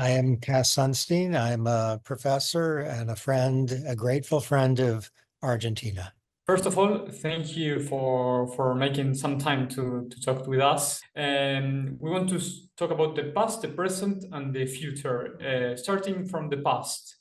I am Cass Sunstein. I'm a professor and a friend, a grateful friend of Argentina. First of all, thank you for making some time to talk with us. And we want to talk about the past, the present, and the future. Starting from the past,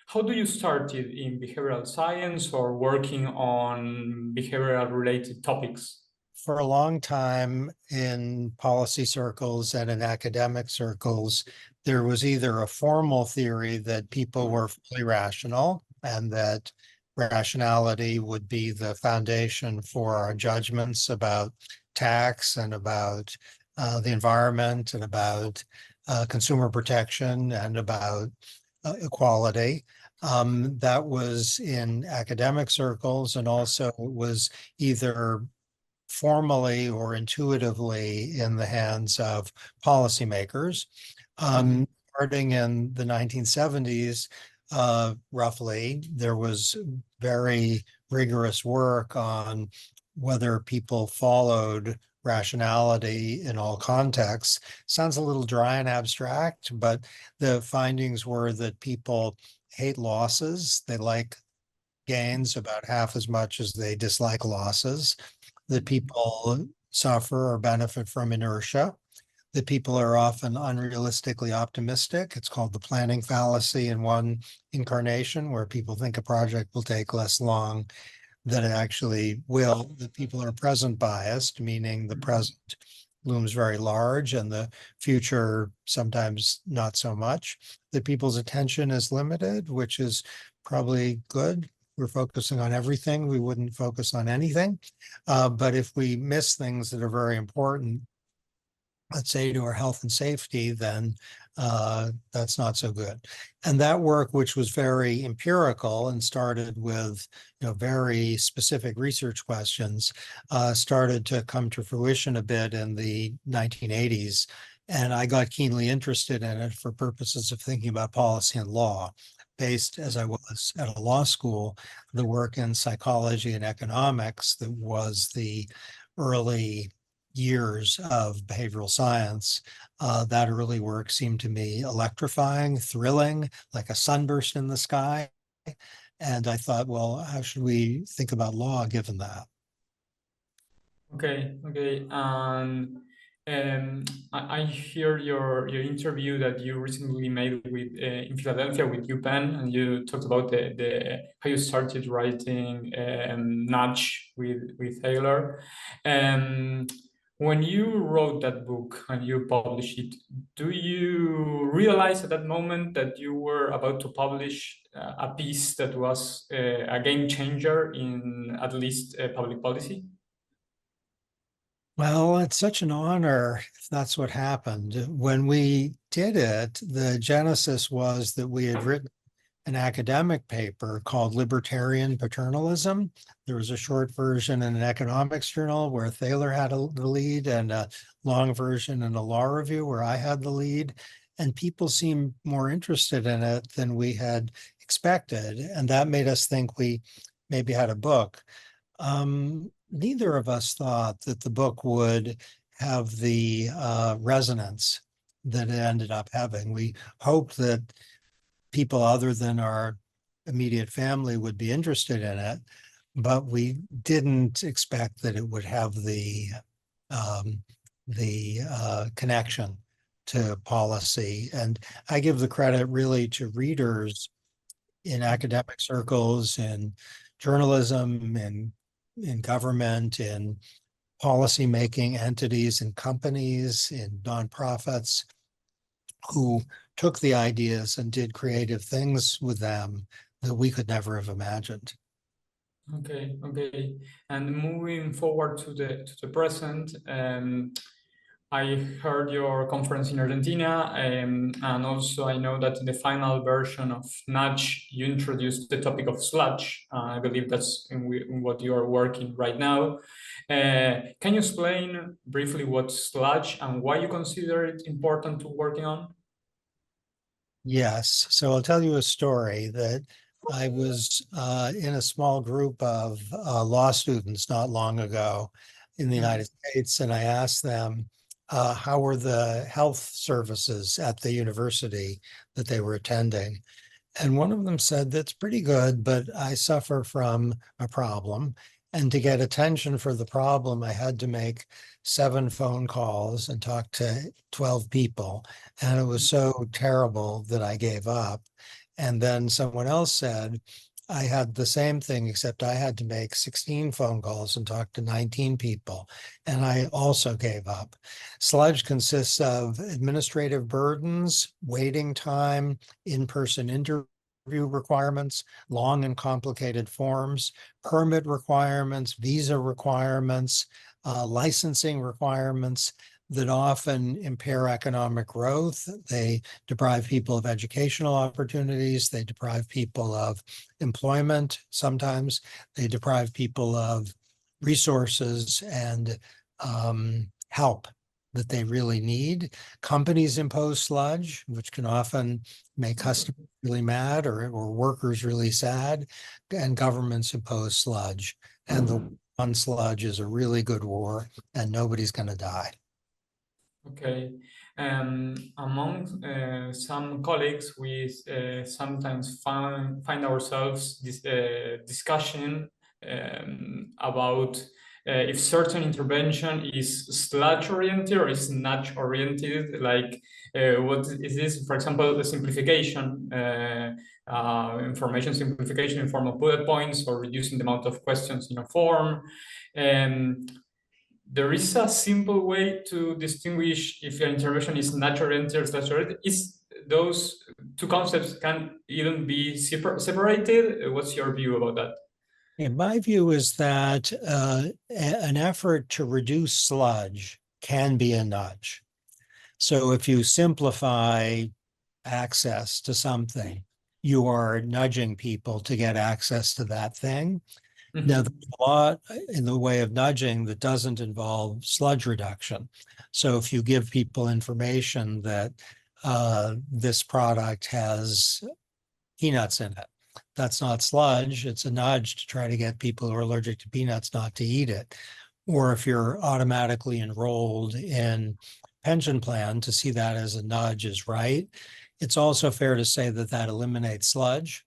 how do you started in behavioral science or working on behavioral related topics? For a long time in policy circles and in academic circles, there was either a formal theory that people were fully rational and that rationality would be the foundation for our judgments about tax and about the environment and about consumer protection and about equality. That was in academic circles, and also it was either formally or intuitively in the hands of policymakers. Starting in the 1970s, roughly, there was very rigorous work on whether people followed rationality in all contexts. Sounds a little dry and abstract, but the findings were that people hate losses. They like gains about half as much as they dislike losses, that people suffer or benefit from inertia, that people are often unrealistically optimistic. It's called the planning fallacy in one incarnation, where people think a project will take less long than it actually will. That people are present biased, meaning the present looms very large and the future sometimes not so much. That people's attention is limited, which is probably good. We're focusing on everything. We wouldn't focus on anything. But if we miss things that are very important, let's say to our health and safety, then that's not so good. And that work, which was very empirical and started with very specific research questions, started to come to fruition a bit in the 1980s. And I got keenly interested in it for purposes of thinking about policy and law. Based as I was at a law school, the work in psychology and economics that was the early years of behavioral science, that early work seemed to me electrifying, thrilling, like a sunburst in the sky. And I thought, well, how should we think about law given that? Okay. I hear your interview that you recently made with in Philadelphia with UPenn, and you talked about the how you started writing Nudge with Taylor. Um, when you wrote that book and you published it, do you realize at that moment that you were about to publish a piece that was a game changer in at least public policy? Well, it's such an honor if that's what happened. When we did it, the genesis was that we had written an academic paper called Libertarian Paternalism. There was a short version in an economics journal where Thaler had the lead, and a long version in a law review where I had the lead. And people seemed more interested in it than we had expected. And that made us think we maybe had a book. Neither of us thought that the book would have the resonance that it ended up having. We hoped that people other than our immediate family would be interested in it, but we didn't expect that it would have the connection to policy. And I give the credit really to readers in academic circles, in journalism, in government, in policymaking entities and companies, in nonprofits, who took the ideas and did creative things with them that we could never have imagined. Okay. And moving forward to the present, I heard your conference in Argentina, and also I know that in the final version of Nudge, you introduced the topic of sludge. I believe that's in what you are working right now. Can you explain briefly what's sludge and why you consider it important to working on? Yes. So I'll tell you a story that I was in a small group of law students not long ago in the United States, and I asked them, how were the health services at the university that they were attending. And one of them said, that's pretty good, but I suffer from a problem. And to get attention for the problem, I had to make 7 phone calls and talk to 12 people. And it was so terrible that I gave up. And then someone else said, I had the same thing, except I had to make 16 phone calls and talk to 19 people. And I also gave up. Sludge consists of administrative burdens, waiting time, in-person interview requirements, long and complicated forms, permit requirements, visa requirements, licensing requirements that often impair economic growth. They deprive people of educational opportunities. They deprive people of employment. Sometimes they deprive people of resources and help that they really need. Companies impose sludge, which can often make customers really mad or workers really sad, and governments impose sludge. And the war on sludge is a really good war, and nobody's going to die. Okay. Among some colleagues, we sometimes find ourselves discussion about if certain intervention is sludge oriented or is nudge oriented. Like, what is this? For example, the simplification, information simplification in form of bullet points, or reducing the amount of questions in a form. There is a simple way to distinguish if your intervention is nudge-oriented or sludge-oriented. Is those two concepts can even be separated? What's your view about that? My view is that an effort to reduce sludge can be a nudge. So if you simplify access to something, you are nudging people to get access to that thing. Now, there's a lot in the way of nudging that doesn't involve sludge reduction. So if you give people information that this product has peanuts in it, that's not sludge. It's a nudge to try to get people who are allergic to peanuts not to eat it. Or if you're automatically enrolled in pension plan, to see that as a nudge is right. It's also fair to say that that eliminates sludge.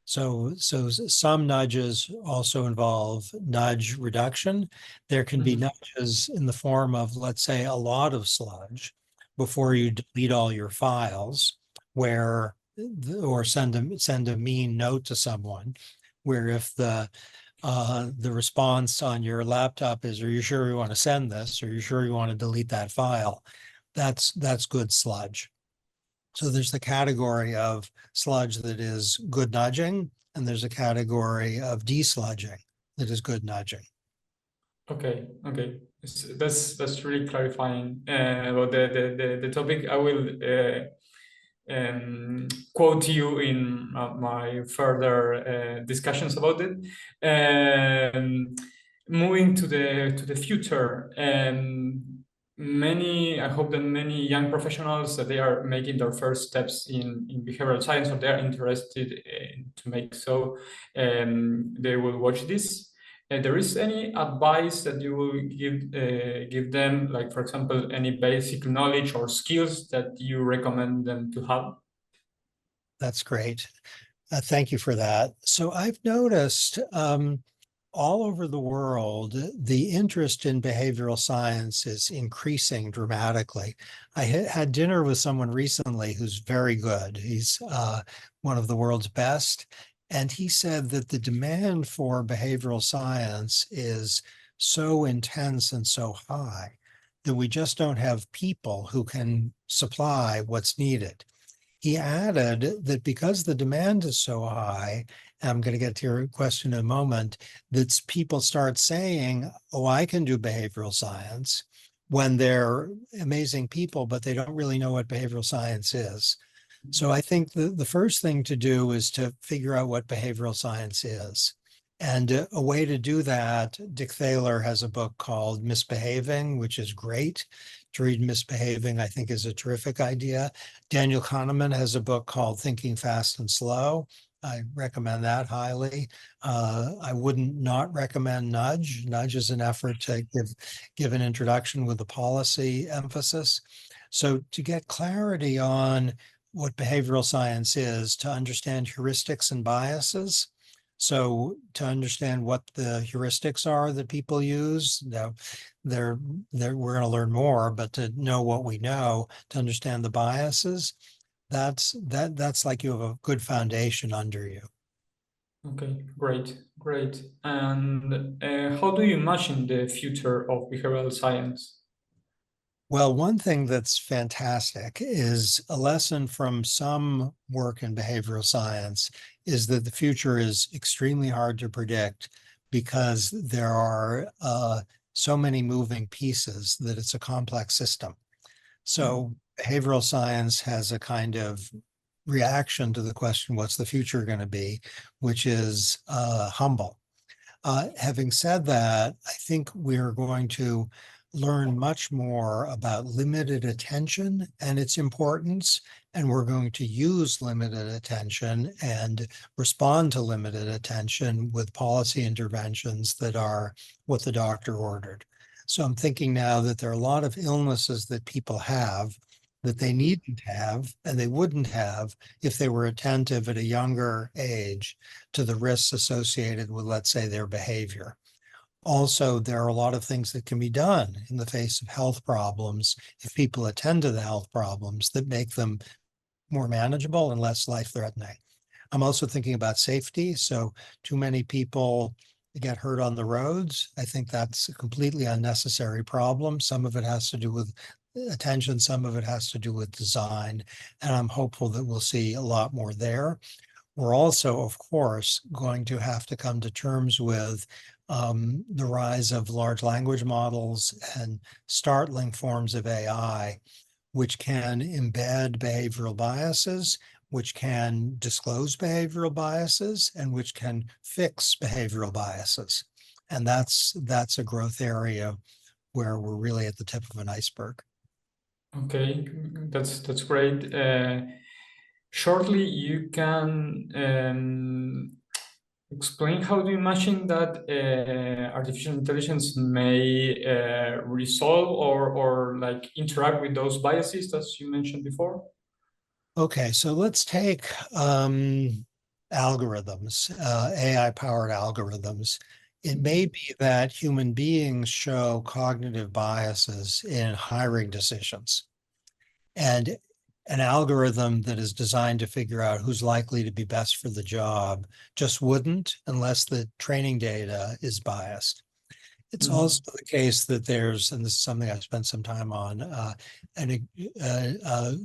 So some nudges also involve nudge reduction. There can be nudges in the form of, let's say, a lot of sludge before you delete all your files, where, or send a mean note to someone, where if the response on your laptop is, are you sure you want to send this? Are you sure you want to delete that file? That's good sludge. So there's the category of sludge that is good nudging, and there's a category of desludging that is good nudging. Okay, that's really clarifying about the topic. I will quote you in my further discussions about it. Moving to the future, I hope that many young professionals that they are making their first steps in behavioral science, or they are interested to make so, they will watch this. There is any advice that you will give them, like, for example, any basic knowledge or skills that you recommend them to have? That's great. Thank you for that. So I've noticed all over the world, the interest in behavioral science is increasing dramatically. I had dinner with someone recently who's very good. He's one of the world's best. And he said that the demand for behavioral science is so intense and so high that we just don't have people who can supply what's needed. He added that because the demand is so high, and I'm going to get to your question in a moment, that people start saying, oh, I can do behavioral science, when they're amazing people, but they don't really know what behavioral science is. So I think the first thing to do is to figure out what behavioral science is. And a way to do that, Dick Thaler has a book called Misbehaving, which is great. To read Misbehaving, I think, is a terrific idea. Daniel Kahneman has a book called Thinking Fast and Slow. I recommend that highly. I wouldn't not recommend Nudge. Nudge is an effort to give an introduction with a policy emphasis. So to get clarity on what behavioral science is, to understand heuristics and biases. So to understand what the heuristics are that people use, now we're going to learn more, but to know what we know, to understand the biases, that's like you have a good foundation under you. Okay, great. And how do you imagine the future of behavioral science? Well, one thing that's fantastic is a lesson from some work in behavioral science is that the future is extremely hard to predict because there are so many moving pieces that it's a complex system. So behavioral science has a kind of reaction to the question, what's the future going to be, which is humble. Having said that, I think we're going to learn much more about limited attention and its importance, and we're going to use limited attention and respond to limited attention with policy interventions that are what the doctor ordered. So I'm thinking now that there are a lot of illnesses that people have that they needn't have and they wouldn't have if they were attentive at a younger age to the risks associated with, let's say, their behavior. Also, there are a lot of things that can be done in the face of health problems if people attend to the health problems that make them more manageable and less life-threatening. I'm also thinking about safety. So too many people get hurt on the roads. I think that's a completely unnecessary problem. Some of it has to do with attention, some of it has to do with design, and I'm hopeful that we'll see a lot more there. We're also, of course, going to have to come to terms with the rise of large language models and startling forms of AI, which can embed behavioral biases, which can disclose behavioral biases, and which can fix behavioral biases. And that's a growth area where we're really at the tip of an iceberg. Okay, that's great. Shortly, you can explain how do you imagine that artificial intelligence may resolve or like interact with those biases as you mentioned before? Okay, so let's take algorithms, AI-powered algorithms. It may be that human beings show cognitive biases in hiring decisions. And an algorithm that is designed to figure out who's likely to be best for the job just wouldn't unless the training data is biased. It's also the case that there's, and this is something I've spent some time on, a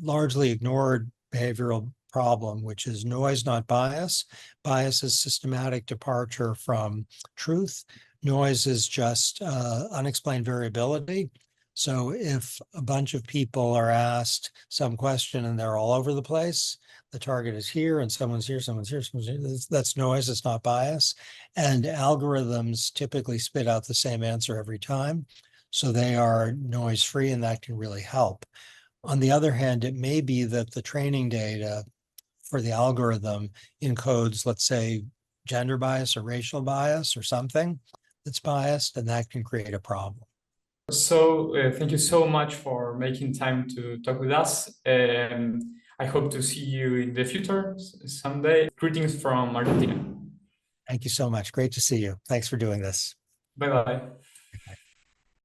largely ignored behavioral problem, which is noise, not bias. Bias is systematic departure from truth. Noise is just unexplained variability. So if a bunch of people are asked some question and they're all over the place, the target is here and someone's here, someone's here, someone's here. That's noise, it's not bias. And algorithms typically spit out the same answer every time. So they are noise free and that can really help. On the other hand, it may be that the training data for the algorithm encodes, let's say, gender bias or racial bias or something that's biased, and that can create a problem. So thank you so much for making time to talk with us. I hope to see you in the future someday. Greetings from Argentina. Thank you so much. Great to see you. Thanks for doing this. Bye bye.